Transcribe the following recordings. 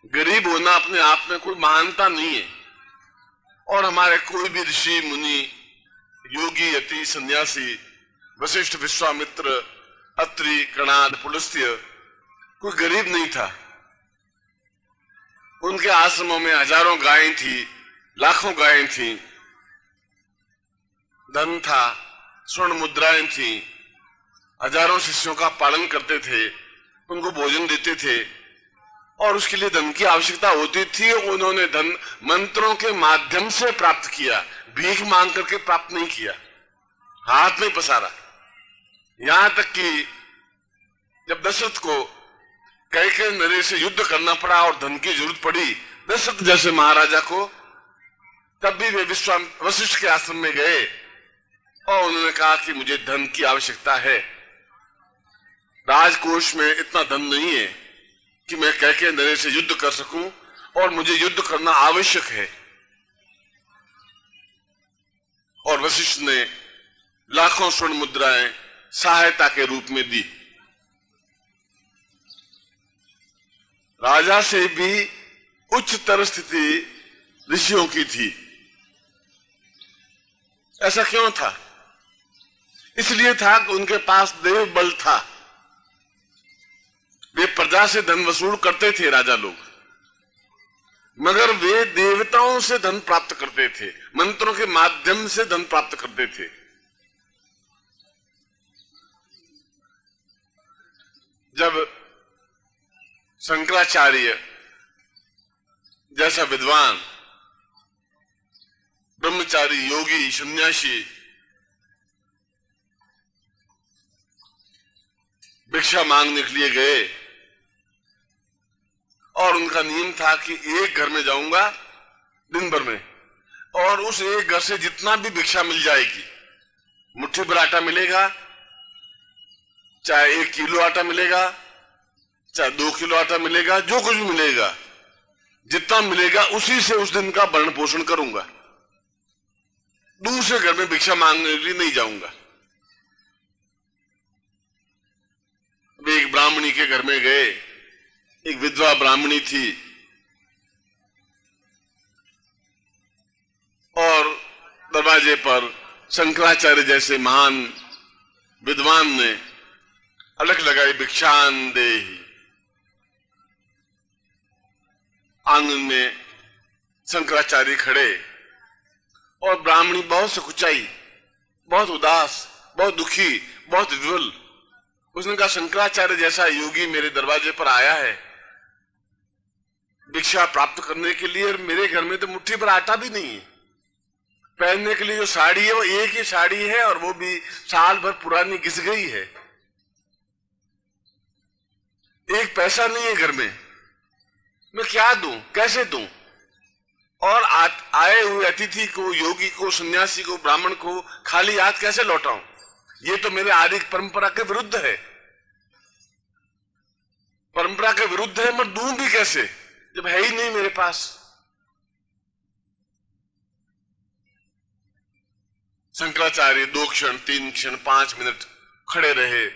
गरीब होना अपने आप में कोई महानता नहीं है। और हमारे कोई भी ऋषि मुनि, योगी, यति, सन्यासी, वशिष्ठ, विश्वामित्र, अत्रि, कणाद, पुलस्त्य कोई गरीब नहीं था। उनके आश्रमों में हजारों गायें थी, लाखों गायें थी, धन था, स्वर्ण मुद्राएं थी, हजारों शिष्यों का पालन करते थे, उनको भोजन देते थे और उसके लिए धन की आवश्यकता होती थी। उन्होंने धन मंत्रों के माध्यम से प्राप्त किया, भीख मांग करके प्राप्त नहीं किया, हाथ में पसारा। यहां तक कि जब दशरथ को कैकेयी नरेश से युद्ध करना पड़ा और धन की जरूरत पड़ी दशरथ जैसे महाराजा को, तब भी वे वशिष्ठ के आश्रम में गए और उन्होंने कहा कि मुझे धन की आवश्यकता है, राजकोष में इतना धन नहीं है कि मैं कैकेयी नरेश से युद्ध कर सकूं और मुझे युद्ध करना आवश्यक है। और वशिष्ठ ने लाखों स्वर्ण मुद्राएं सहायता के रूप में दी। राजा से भी उच्चतर स्थिति ऋषियों की थी। ऐसा क्यों था? इसलिए था कि उनके पास देव बल था। वे प्रजा से धन वसूल करते थे राजा लोग, मगर वे देवताओं से धन प्राप्त करते थे, मंत्रों के माध्यम से धन प्राप्त करते थे। जब शंकराचार्य जैसा विद्वान, ब्रह्मचारी, योगी, सन्यासी भिक्षा मांगने के लिए गए और उनका नियम था कि एक घर में जाऊंगा दिन भर में और उस एक घर से जितना भी भिक्षा मिल जाएगी, मुट्ठी भर आटा मिलेगा, चाहे 1 किलो आटा मिलेगा, चाहे 2 किलो आटा मिलेगा, जो कुछ भी मिलेगा, जितना मिलेगा उसी से उस दिन का भरण पोषण करूंगा, दूसरे घर में भिक्षा मांगने के लिए नहीं जाऊंगा। वे एक ब्राह्मणी के घर में गए। एक विधवा ब्राह्मणी थी और दरवाजे पर शंकराचार्य जैसे महान विद्वान ने अलख लगाई, भिक्षान देहि। आंगन में शंकराचार्य खड़े और ब्राह्मणी बहुत सकुचाई, बहुत उदास, बहुत दुखी, बहुत विवल। उसने कहा, शंकराचार्य जैसा योगी मेरे दरवाजे पर आया है भिक्षा प्राप्त करने के लिए, और मेरे घर में तो मुट्ठी भर आटा भी नहीं है, पहनने के लिए जो साड़ी है वो एक ही साड़ी है और वो भी साल भर पुरानी घिस गई है, एक पैसा नहीं है घर में, मैं क्या दूं, कैसे दूं? और आए हुए अतिथि को, योगी को, सन्यासी को, ब्राह्मण को खाली हाथ कैसे लौटाऊं? ये तो मेरे आर्य परंपरा के विरुद्ध है। परंपरा के विरुद्ध है, मैं दूं भी कैसे जब है ही नहीं मेरे पास। शंकराचार्य 2 क्षण, 3 क्षण, 5 मिनट खड़े रहे।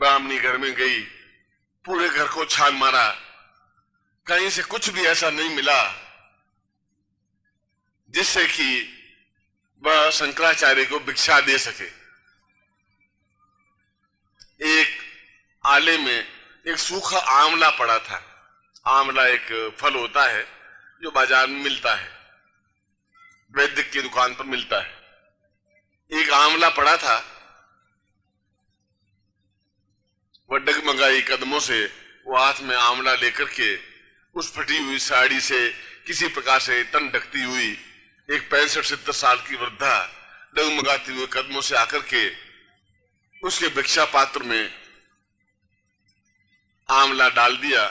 ब्राह्मणी घर में गई, पूरे घर को छान मारा, कहीं से कुछ भी ऐसा नहीं मिला जिससे कि वह शंकराचार्य को भिक्षा दे सके। एक आले में एक सूखा आंवला पड़ा था। आंवला एक फल होता है जो बाजार में मिलता है, वैद्य की दुकान पर मिलता है। एक आंवला पड़ा था, वह डगमगाई कदमों से वो हाथ में आंवला लेकर के उस फटी हुई साड़ी से किसी प्रकार से तन ढकती हुई एक 65-70 साल की वृद्धा डगमगाती हुए कदमों से आकर के उसके भिक्षा पात्र में आंवला डाल दिया।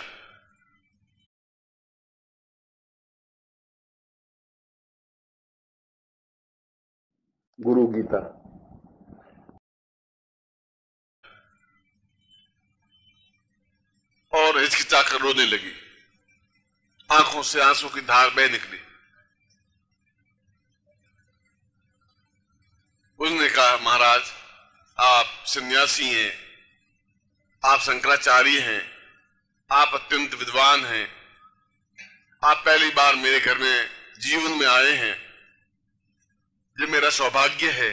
गुरु गीता। और हिचकिचाकर रोने लगी, आंखों से आंसू की धार बह निकली। उसने कहा, महाराज आप सन्यासी हैं, आप शंकराचार्य हैं, आप अत्यंत विद्वान हैं, आप पहली बार मेरे घर में जीवन में आए हैं, ये मेरा सौभाग्य है।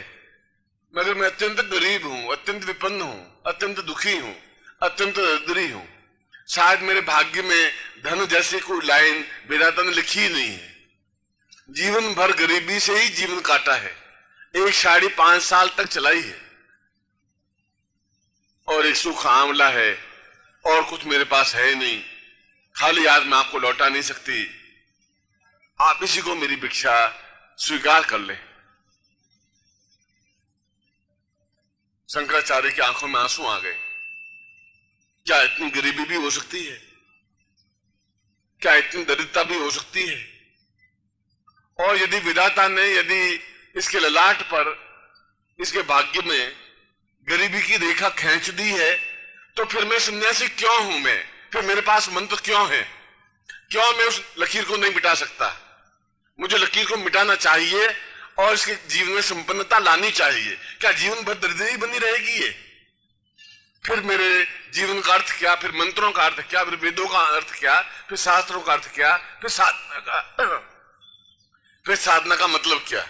मगर मैं अत्यंत गरीब हूं, अत्यंत विपन्न हूं, अत्यंत दुखी हूं, अत्यंत दरिद्री हूं। शायद मेरे भाग्य में धन जैसे कोई लाइन विधाता ने लिखी ही नहीं है। जीवन भर गरीबी से ही जीवन काटा है, एक साड़ी 5 साल तक चलाई है, और एक सूखा आंवला है, और कुछ मेरे पास है नहीं। खाली आज मैं आपको लौटा नहीं सकती, आप इसी को मेरी भिक्षा स्वीकार कर लें। शंकराचार्य की आंखों में आंसू आ गए। क्या इतनी गरीबी भी हो सकती है? क्या इतनी दरिद्रता भी हो सकती है? और यदि विधाता ने यदि इसके ललाट पर, इसके भाग्य में गरीबी की रेखा खींच दी है, तो फिर मैं सन्यासी क्यों हूं? मैं फिर मेरे पास मंत्र क्यों है? क्यों मैं उस लकीर को नहीं मिटा सकता? मुझे लकीर को मिटाना चाहिए और इसके जीवन में संपन्नता लानी चाहिए। क्या जीवन भर दरिद्री बनी रहेगी ये? फिर मेरे जीवन का अर्थ क्या? फिर मंत्रों का अर्थ क्या? फिर वेदों का अर्थ क्या? फिर शास्त्रों का अर्थ क्या? फिर साधना का मतलब क्या?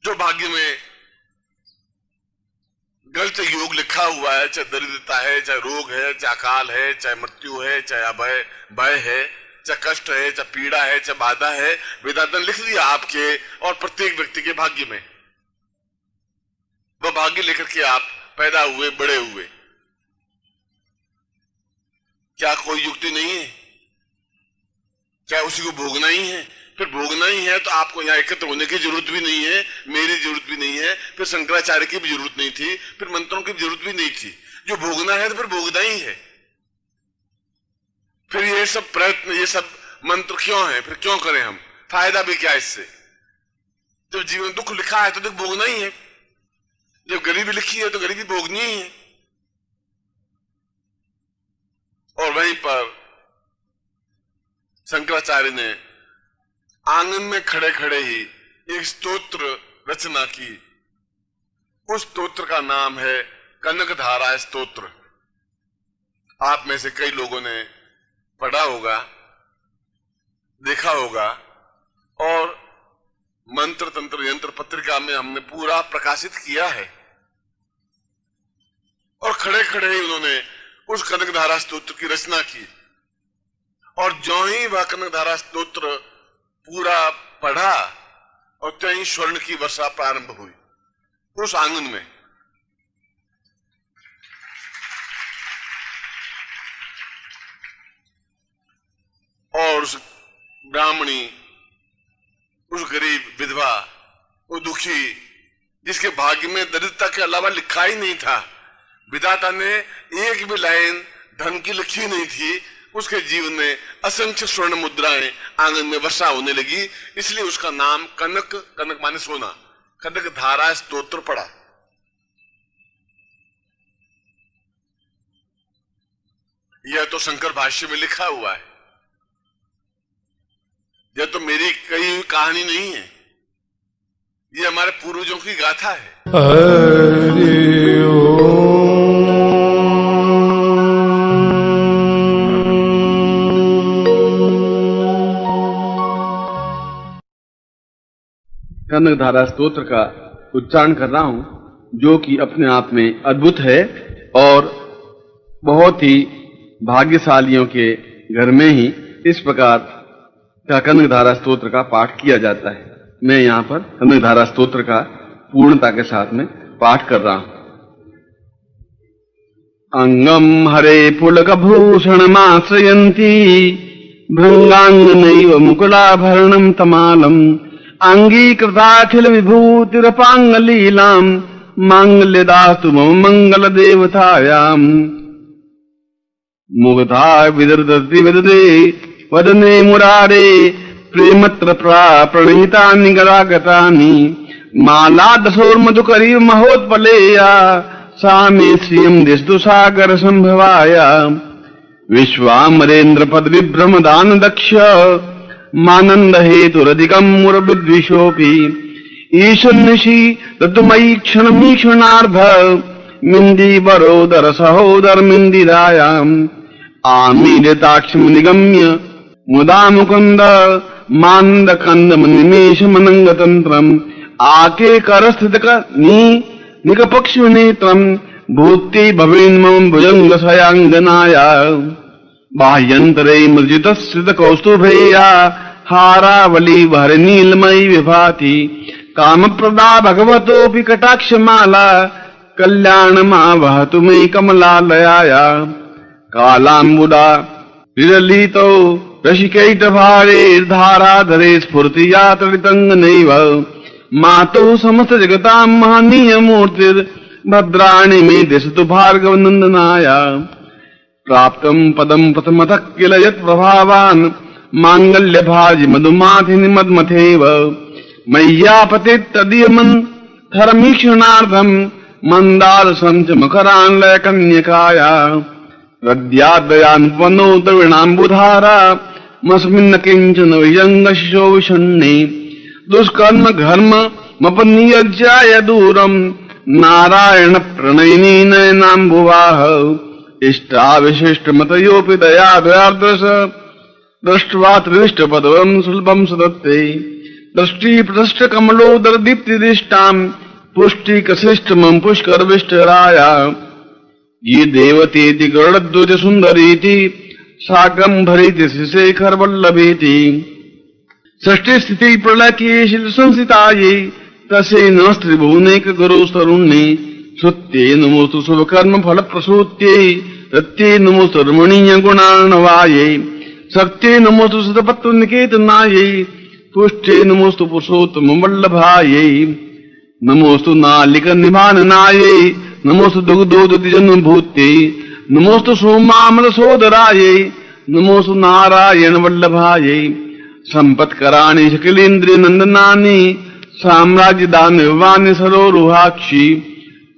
जो भाग्य में गलत योग लिखा हुआ है, चाहे दरिद्रता है, चाहे रोग है, चाहे अकाल है, चाहे मृत्यु है, चाहे अभय भय है, चाहे कष्ट है, चाहे पीड़ा है, चाहे बाधा है, विधाता ने लिख दिया आपके और प्रत्येक व्यक्ति के भाग्य में। वह भाग्य लेकर के आप पैदा हुए, बड़े हुए। क्या कोई युक्ति नहीं है? क्या उसी को भोगना ही है? फिर भोगना ही है तो आपको यहां एकत्र होने की जरूरत भी नहीं है, मेरी जरूरत भी नहीं है, फिर शंकराचार्य की भी जरूरत नहीं थी, फिर मंत्रों की भी जरूरत भी नहीं थी। जो भोगना है तो फिर भोगना ही है। फिर ये सब प्रयत्न, ये सब मंत्र क्यों है? फिर क्यों करें हम? फायदा भी क्या इससे? जब जीवन दुख लिखा है तो दुख भोगना ही है, जब गरीबी लिखी है तो गरीबी भोगनी ही है। और वहीं पर शंकराचार्य ने आंगन में खड़े खड़े ही एक स्तोत्र रचना की। उस स्तोत्र का नाम है कनकधारा स्तोत्र। आप में से कई लोगों ने पढ़ा होगा, देखा होगा, और मंत्र तंत्र यंत्र पत्रिका में हमने पूरा प्रकाशित किया है। और खड़े खड़े ही उन्होंने उस कनकधारा स्तोत्र की रचना की। और जो ही वह कनकधारा स्तोत्र पूरा पढ़ा और त्यों ही स्वर्ण की वर्षा प्रारंभ हुई उस आंगन में। और उस ब्राह्मणी, उस गरीब विधवा, वो दुखी, जिसके भाग्य में दरिद्रता के अलावा लिखा ही नहीं था, विधाता ने एक भी लाइन धन की लिखी नहीं थी, उसके जीवन में असंख्य स्वर्ण मुद्राएं आंगन में वर्षा होने लगी। इसलिए उसका नाम कनक, कनक माने सोना, कनक धारा स्तोत्र पड़ा। यह तो शंकर भाष्य में लिखा हुआ है, यह तो मेरी कही हुई कहानी नहीं है, यह हमारे पूर्वजों की गाथा है। कनकधारा स्तोत्र का उच्चारण कर रहा हूं, जो कि अपने आप में अद्भुत है और बहुत ही भाग्यशालियों के घर में ही इस प्रकार का कनकधारा स्तोत्र का पाठ किया जाता है। मैं यहाँ पर कनकधारा स्तोत्र का पूर्णता के साथ में पाठ कर रहा हूं। अंगम हरे पुलक भूषण माश्रयन्ती भृंगांगनैव मुकुलाभरणं तमालम् अंगीकृताखिल विभूतिरपांगलीलाम मांगल्यदास्तु मम मंगल देवतायाम मुग्धा विदर्दति विददे वदने मुरारे प्रेमत्र प्रणीतानि गरागतानि माला दशोर्मधुकरी महोत्पलेया सा मे श्रियं दिस्तु सागर संभवाया विश्वामरेन्द्र पद विभ्रम दान दक्ष मानंद हेतुरधिकम मुरविद्विषोऽपि ईशन्निशि तत्मयी क्षणमीक्षणार्ध मिंदी बरोदर सहोदर मिंदिरायाम आमीरताक्षम निगम्य मुदा मुकुंद मानद कंदम निमेश मनंग तंत्रम आके करस्थित निकपक्षु नेत्रम भूति भवेन मम भुजंग सयांगनाया बाह्यंतरे मृजितस्थित कौस्तुभेया हारावली भर नीलमयी विभाति काम प्रदा भगवतोऽपि कटाक्षमाला कल्याण मा वहतु मे कमलालयाया कालाम्बुदा विरलितो रसिकैट भारे धाराधरे स्फूर्तिया तडितंगनैव मातु समस्त जगतां महनीय मूर्तिर् भद्राणि मे दिशतु भार्गव नंदनाया प्राप्तं पदं प्रथमतः किल यत् प्रभावान् मांगल्य भाजि मधुमाथिनि मद्मथेव मय्यापतित तदीयमन् धर्मीक्षणार्थं मंदार संच मकरान्लय कन्यकाया रद्यादयान्पनो द्रविणाम्बुधारा मस्मिन्न किंचन विजंगशिशो विषण्णे दुष्कर्म घर्म मपनियज्याय दूरम नारायण प्रणयिनी नयनाम्बुवाह इष्टाविशिष्ट मतयोपि दया दयार्द्रश दृष्ट्वा त्रिष्ट पदवं सुलभं सदत्ते दृष्टि प्रदष्ट कमलोदर दीप्तिदिष्टां पुष्टि कशिष्टमं पुष्कर विष्टराया ये देवतेति गरुड़ध्वज सुंदरीति शाकंभरीति शिशेखर वल्लभेति षष्ठी स्थिति प्रलय की शिल संसिताये तसे नस्त्रिभुवनेक गुरु तरुण्ये श्रुत्ये नमोस्तु शुभ कर्म फल प्रसूत्ये रत्ये नमोस्तु रमणीय गुणार्णवाये सत्ये नमोस्तु सतपत्व निकेतनाये पुष्टे नमोस्तु पुरुषोत्तम वल्लभाये नमोस्तु नालिक निभाननाये नमोस्तु दुग्धोदति जन्मभूते नमोस्तु सोमामल सोदराये नमोस्तु नारायण वल्लभाये संपत्कराणि शकिलेन्द्रिय नंदनानि साम्राज्य दानवानि सरोरुहाक्षि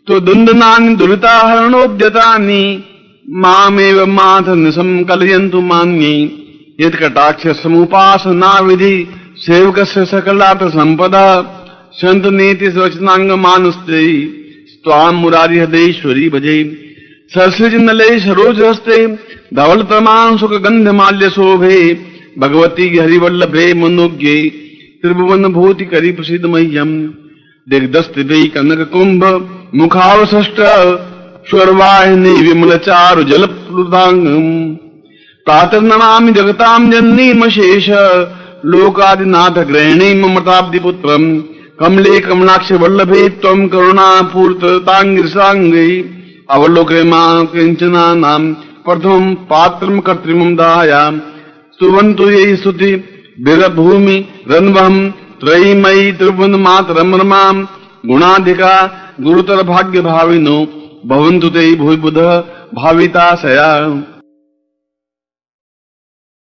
तो दुंदनानि दुरिताहरणोद्यतानि मामेव माथन संकलयन्तु मान्ये यत्कटाक्ष समुपासना विधि सेवकस्य सकलार्थ संपदा संत नीति स्वचनांग मानुस्ते स्वाम मुरारी हृदयेश्वरी भजे सरसिज नले सरोज हस्ते धवल तमाम सुख गंध माल्य शोभे भगवती हरिवल्लभे मनोज्ञे त्रिभुवन भूति करी प्रसिद्ध मह्यम दिग्दस्त वै कनक कुंभ मुखावशिष्ट स्वर्वाहिनी विमल चारु जल प्लुतांगम प्रातर्नमामि जगतां जननीमशेष लोकादिनाथ गृहिणी ममताब्दि पुत्रम कमले कमलाक्ष वल्लभे त्वं करुणापूर्ततांगिरसांगे अवलोके मां किंचना नाम प्रथमं पात्रं कर्तृमं दायाम स्तुवन्तु ये स्तुति वीरभूमि रन्वहं त्रयीमयी त्रिभुवन मातरं रमां गुणाधिका गुरुतर भाग्य भाविनो भवन्तु ते भूय बुध भाविताशया।